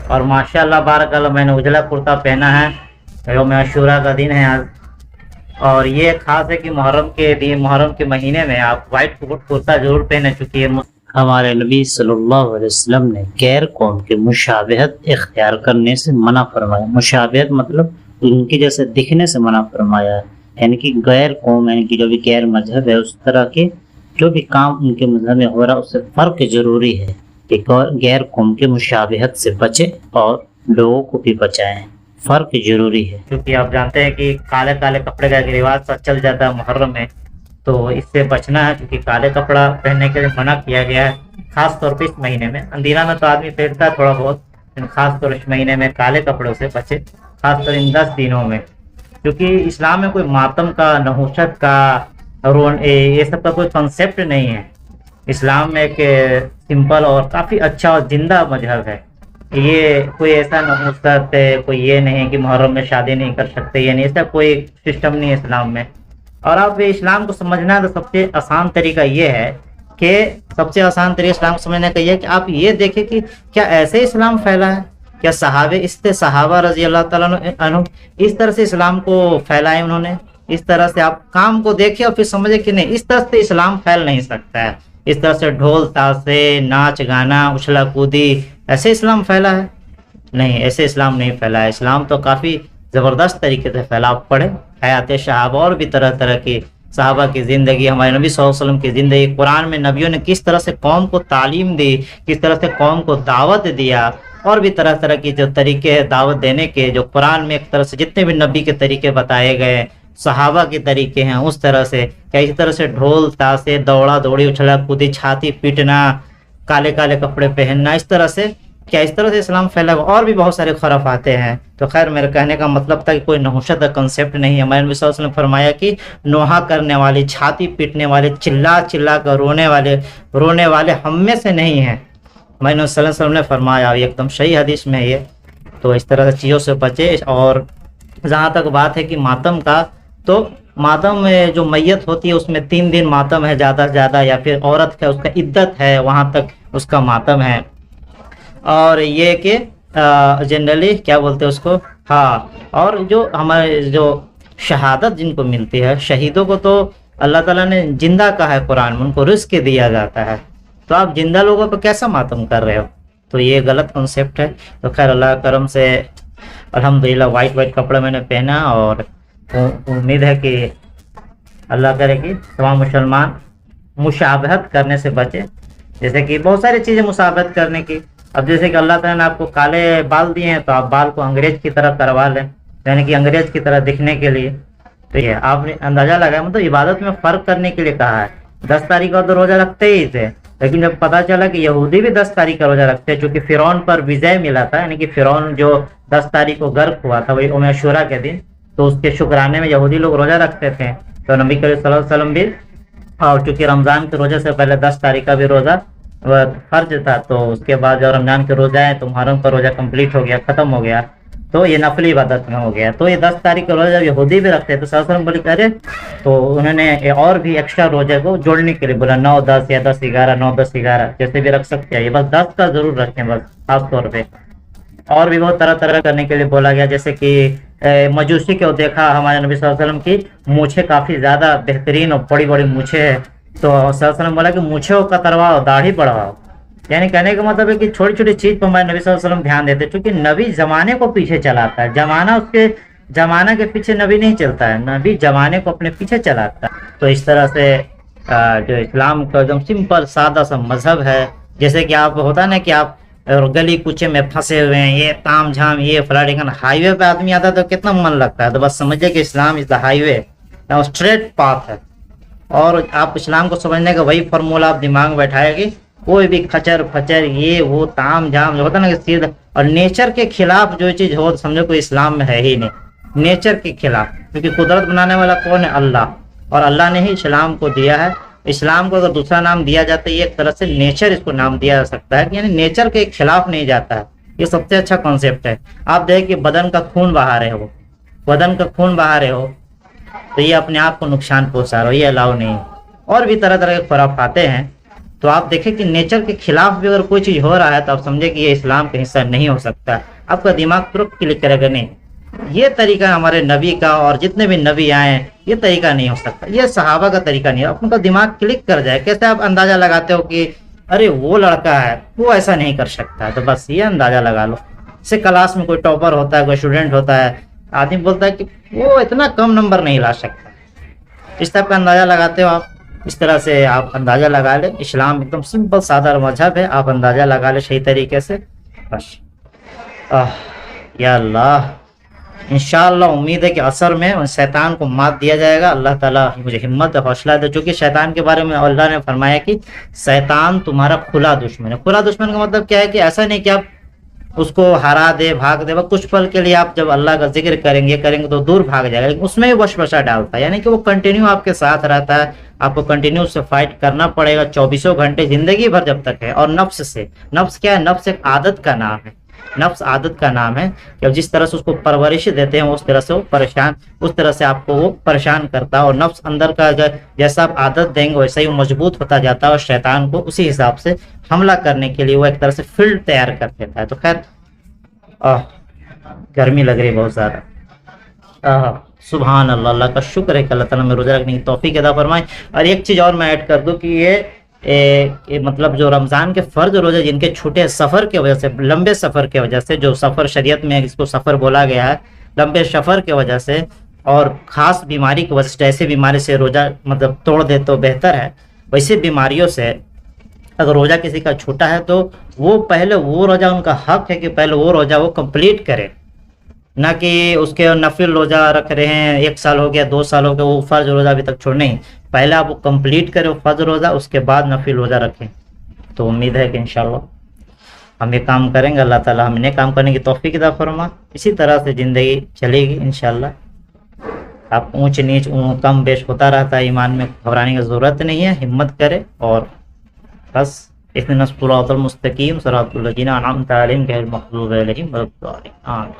اور ماشاءاللہ بارک اللہ میں نے اجلا کرتا پہنا ہے، یوم عاشورہ کا دن ہے آج، اور یہ خاص ہے کہ محرم کے دن، محرم کے مہینے میں آپ وائٹ کرتا ضرور پہنے، چونکہ یہ ہمارے نبی صلی اللہ علیہ وسلم نے غیر قوم کے مشابہت اختیار کرنے سے منع فرمایا۔ مشابہت مطلب ان کے جیسے دکھنے سے منع فرمایا ہے، یعنی کہ غیر قوم، یعنی کہ جو بھی غیر مذہب ہے اس طرح کے جو بھی کام ان کے مذہب میں ہو رہا اس سے فرق ضروری ہے کہ غیر قوم کے مشابہت سے بچے اور لوگوں کو بھی بچائیں، فرق ضروری ہے۔ کیونکہ آپ جانتے ہیں کہ کالے کالے کپڑے کا ایک رواج سا چل جاتا ہے محرم میں، تو اس سے بچنا ہے، کیونکہ کالے کپڑا پہننے کے لیے منع کیا گیا ہے، خاص طور پہ اس مہینے میں۔ اندھیرا میں تو آدمی پہنتا ہے تھوڑا بہت، لیکن خاص طور اس مہینے میں کالے کپڑوں سے بچے، خاص طور ان 10 دنوں میں، کیونکہ اسلام میں کوئی ماتم کا، نحوست کا، یہ سب کا کوئی کنسیپٹ نہیں ہے۔ اسلام میں ایک سمپل اور کافی اچھا اور زندہ مذہب ہے۔ یہ کوئی ایسا نحوست ہے، کوئی یہ نہیں ہے کہ محرم میں شادی نہیں کر سکتے، یعنی ایسا کوئی سسٹم نہیں ہے اسلام میں۔ اور آپ اسلام کو سمجھنا ہے تو سب سے آسان طریقہ یہ ہے کہ اسلام کو سمجھنے کا یہ ہے کہ آپ یہ دیکھیں کہ کیا ایسے اسلام پھیلا ہے، کیا صحابہ رضی اللہ تعالیٰ عنہ اس طرح سے اسلام کو پھیلائے انہوں نے، اس طرح سے آپ کام کو دیکھیں اور پھر سمجھیں کہ نہیں، اس طرح سے اسلام پھیل نہیں سکتا ہے، اس طرح سے ڈھول تاشے، ناچ گانا، اچھلا کودی، ایسے اسلام پھیلا ہے؟ نہیں، ایسے اسلام نہیں پھیلا ہے۔ اسلام تو کافی زبردست طریقے سے پھیلا۔ آپ پڑھیں حیات صحابہ اور بھی طرح طرح کی صحابہ کی زندگی، ہمارے نبی صلی اللہ علیہ وسلم کی زندگی، قرآن میں نبیوں نے کس طرح سے قوم کو تعلیم دی، کس طرح سے قوم کو دعوت دیا، اور بھی طرح طرح کی جو طریقے ہیں دعوت دینے کے، جو قرآن میں ایک طرح سے جتنے بھی نبی کے طریقے بتائے گئے، صحابہ کے طریقے ہیں اس طرح سے، کیا اسی طرح سے ڈھول تاشے، دوڑا دوڑی، اچھلا کودی، چھاتی پیٹنا، کالے کالے کپڑے پہننا، اس طرح سے کیا اس طرح سے اسلام پھیلا؟ اور بھی بہت سارے خرافاتیں ہیں۔ تو خیر میرے کہنے کا مطلب تھا کہ کوئی نحوست کا کنسیپٹ نہیں ہے۔ ہمارے نبی صلی اللہ علیہ وسلم نے فرمایا کہ نوحہ کرنے والے، چھاتی پیٹنے والے، چلا چلا کر رونے والے ہم میں سے نہیں ہیں، ہمارے نبی صلی اللہ علیہ وسلم نے فرمایا، ایک دم صحیح حدیث میں یہ۔ تو اس طرح سے چیزوں سے بچے۔ اور جہاں تک بات ہے کہ ماتم کا، تو ماتم میں جو میت ہوتی ہے اس میں 3 دن ماتم ہے زیادہ سے زیادہ، یا پھر عورت کا اس کا عدت ہے، وہاں تک اس کا ماتم ہے۔ اور یہ کہ جنرلی کیا بولتے ہیں اس کو، ہاں، اور جو ہمارے جو شہادت جن کو ملتی ہے، شہیدوں کو تو اللہ تعالیٰ نے زندہ کہا ہے قرآن میں، ان کو رزق دیا جاتا ہے، تو آپ زندہ لوگوں پہ کیسا ماتم کر رہے ہو؟ تو یہ غلط کنسیپٹ ہے۔ تو خیر اللہ کرم سے الحمدللہ وائٹ کپڑا میں نے پہنا، اور امید ہے کہ اللہ کرے کہ تمام مسلمان مشابہت کرنے سے بچے، جیسے کہ بہت ساری چیزیں مشابہت کرنے کی۔ اب جیسے کہ اللہ تعالیٰ نے آپ کو کالے بال دیے ہیں، تو آپ بال کو انگریز کی طرح کروا لیں، یعنی کہ انگریز کی طرح دکھنے کے لیے۔ تو یہ آپ نے اندازہ لگایا، مطلب عبادت میں فرق کرنے کے لیے کہا ہے۔ 10 تاریخ کا تو روزہ رکھتے ہی تھے، لیکن جب پتا چلا کہ یہودی بھی 10 تاریخ کا روزہ رکھتے ہیں، چونکہ فرعون پر وجے ملا تھا، یعنی کہ فرعون جو 10 تاریخ کو غرق ہوا تھا، وہی یوم عاشورہ کے دن، تو اس کے شکرانے میں یہودی لوگ روزہ رکھتے تھے۔ تو نبی کریم صلی اللہ علیہ وسلم بھی، اور چونکہ رمضان کے روزے سے پہلے 10 تاریخ کا بھی روزہ فرض تھا، تو اس کے بعد جب رمضان کے روزہ آئے تو محرم کا روزہ کمپلیٹ ہو گیا، ختم ہو گیا، تو یہ نفلی عبادت میں ہو گیا۔ تو یہ 10 تاریخ کا روزہ جب یہودی بھی رکھتے تو صلی اللہ علیہ وسلم بولے کرے، تو انہوں نے اور بھی ایکسٹرا روزے کو جوڑنے کے لیے بولا 9 10 یا 10 11 9 10 11 جیسے بھی رکھ سکتے ہیں، یہ بس 10 کا ضرور رکھیں بس خاص طور پہ۔ اور بھی بہت طرح طرح کرنے کے لیے بولا گیا، جیسے کہ مجوسی کو دیکھا ہمارے نبی صلی اللہ علیہ وسلم کی مونچھیں کافی زیادہ بہترین اور بڑی بڑی مونچھیں ہے، تو صلی اللہ علیہ وسلم بولا کہ مونچھوں کا کترواؤ، داڑھی بڑھواؤ، یعنی کہنے کا مطلب ہے کہ چھوٹی چھوٹی چیز پہ ہمارے نبی صلی اللہ علیہ وسلم دھیان دیتے، کیونکہ نبی زمانے کو پیچھے چلاتا ہے، زمانہ کے پیچھے نبی نہیں چلتا ہے، نبی زمانے کو اپنے پیچھے چلاتا ہے۔ تو اس طرح سے جو اسلام کا ایک دم سمپل سادہ سا مذہب ہے، جیسے کہ آپ ہوتا ہے نا کہ آپ گلی کوچے میں پھنسے ہوئے ہیں، یہ تام جھام، یہ فلاں ہائی وے پہ آدمی آتا ہے تو کتنا من لگتا ہے، تو بس سمجھے کہ اسلام is the highway, street path ہے۔ اور آپ اسلام کو سمجھنے کا وہی فارمولہ آپ دماغ میں بیٹھائے گی، کوئی بھی کھچر پھچر یہ وہ تام جام جو ہوتا ہے نا کہ سیدھا، اور نیچر کے خلاف جو چیز ہو سمجھو کوئی اسلام میں ہے ہی نہیں، نیچر کے خلاف، کیونکہ قدرت بنانے والا کون ہے؟ اللہ، اور اللہ نے ہی اسلام کو دیا ہے۔ اسلام کو اگر دوسرا نام دیا جاتا ہے، یہ ایک طرح سے نیچر اس کو نام دیا جا سکتا ہے، یعنی نیچر کے خلاف نہیں جاتا ہے، یہ سب سے اچھا کانسیپٹ ہے۔ آپ دیکھیں کہ بدن کا خون بہا رہے ہو، بدن کا خون بہا رہے ہو تو یہ اپنے آپ کو نقصان پہنچا رہے ہو، یہ الاؤ نہیں۔ اور بھی طرح طرح کے خرافاتیں ہیں، تو آپ دیکھیں کہ نیچر کے خلاف بھی اگر کوئی چیز ہو رہا ہے تو آپ سمجھیں کہ یہ اسلام کا حصہ نہیں ہو سکتا. آپ کا دماغ ترک کلک کرے گا نہیں یہ طریقہ ہمارے نبی کا اور جتنے بھی نبی آئے ہیں یہ طریقہ نہیں ہو سکتا, یہ صحابہ کا طریقہ نہیں ہے. آپ کا دماغ کلک کر جائے, کیسے آپ اندازہ لگاتے ہو کہ ارے وہ لڑکا ہے وہ ایسا نہیں کر سکتا ہے, تو بس یہ اندازہ لگا لو. جیسے کلاس میں کوئی ٹاپر ہوتا ہے, کوئی اسٹوڈنٹ ہوتا ہے, آدمی بولتا ہے کہ وہ اتنا کم نمبر نہیں لا سکتا, اس طرح کا اندازہ لگاتے ہو آپ. اس طرح سے آپ اندازہ لگا لیں. اسلام ایک دم سمپل سادہ مذہب ہے, آپ اندازہ لگا لیں صحیح طریقے سے بس. یا اللہ, انشاءاللہ امید ہے کہ عصر میں شیطان کو مات دیا جائے گا. اللہ تعالیٰ مجھے ہمت اور حوصلہ دے, چونکہ شیطان کے بارے میں اللہ نے فرمایا کہ شیطان تمہارا کھلا دشمن ہے. کھلا دشمن کا مطلب کیا ہے کہ ایسا نہیں کہ آپ اس کو ہرا دے, بھاگ دے, کچھ پل کے لیے آپ جب اللہ کا ذکر کریں گے تو دور بھاگ جائے گا, لیکن اس میں بھی وسوسہ ڈالتا ہے, یعنی کہ وہ کنٹینیو آپ کے ساتھ رہتا ہے. آپ کو کنٹینیو سے فائٹ کرنا پڑے گا 24 گھنٹے زندگی بھر جب تک ہے. اور نفس سے, نفس کیا ہے؟ نفس ایک عادت کا نام ہے. نفس عادت کا نام ہے کہ جس طرح سے اس کو پرورش دیتے ہیں اس طرح سے وہ پریشان, اس طرح سے آپ کو وہ پریشان کرتا ہے. اور نفس اندر کا جیسا آپ عادت دیں گے ویسا ہی وہ مضبوط ہوتا جاتا ہے, اور شیطان کو اسی حساب سے حملہ کرنے کے لیے وہ ایک طرح سے فیلڈ تیار کر دیتا ہے. تو خیر گرمی لگ رہی بہت زیادہ. سبحان اللہ, اللہ کا شکر ہے کہ اللہ تعالیٰ میں روزہ رکھنے کی توفیق عطا فرمائے. اور ایک چیز اور میں ایڈ کر دوں کہ یہ مطلب جو رمضان کے فرض روزے جن کے چھوٹے سفر کی وجہ سے, لمبے سفر کی وجہ سے, جو سفر شریعت میں اس کو سفر بولا گیا ہے, لمبے سفر کی وجہ سے اور خاص بیماری کی وجہ سے, ایسے بیماری سے روزہ مطلب توڑ دے تو بہتر ہے. ویسے بیماریوں سے اگر روزہ کسی کا چھوٹا ہے تو وہ پہلے وہ روزہ, ان کا حق ہے کہ پہلے وہ روزہ وہ کمپلیٹ کرے, نہ کہ اس کے نفل روزہ رکھ رہے ہیں 1 سال ہو گیا 2 سال ہو گیا وہ فرض روزہ ابھی تک چھوڑ نہیں. پہلے آپ وہ کمپلیٹ کریں فرض روزہ, اس کے بعد نفل روزہ رکھیں. تو امید ہے کہ انشاءاللہ ہم یہ کام کریں گے. اللہ تعالیٰ ہم نے کام کرنے کی توفیق عطا فرما. اسی طرح سے زندگی چلے گی انشاءاللہ. آپ اونچ نیچ کم بیش ہوتا رہتا ہے, ایمان میں گھبرانے کی ضرورت نہیں ہے. ہمت کرے اور بس اهدنا الصراط المستقيم صراط الذين أنعمت عليهم غير المغضوب عليهم ولا الضالين. آمين.